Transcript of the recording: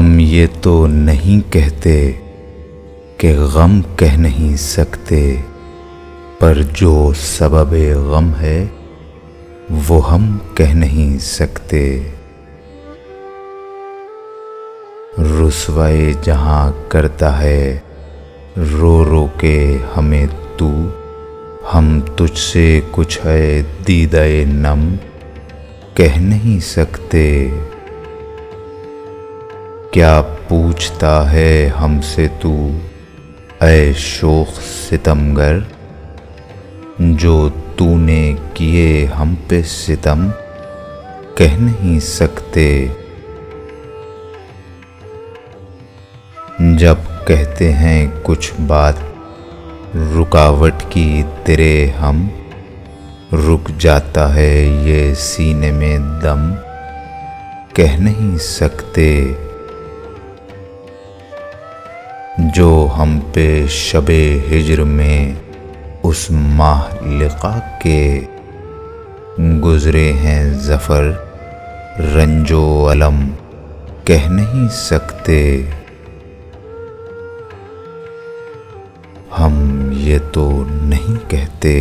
हम ये तो नहीं कहते कि गम कह नहीं सकते, पर जो सबबे गम है वो हम कह नहीं सकते। रुसवाए जहाँ करता है रो रो के हमें तू, हम तुझसे कुछ है दीदाए नम कह नहीं सकते। क्या पूछता है हमसे तू ऐ शोख सितमगर, जो तूने किए हम पे सितम कह नहीं सकते। जब कहते हैं कुछ बात रुकावट की तेरे हम, रुक जाता है ये सीने में दम कह नहीं सकते। जो हम पे शबे हिज्र में उस माह लिक़ा के गुज़रे हैं ज़फ़र रंजो अलम कह नहीं सकते। हम ये तो नहीं कहते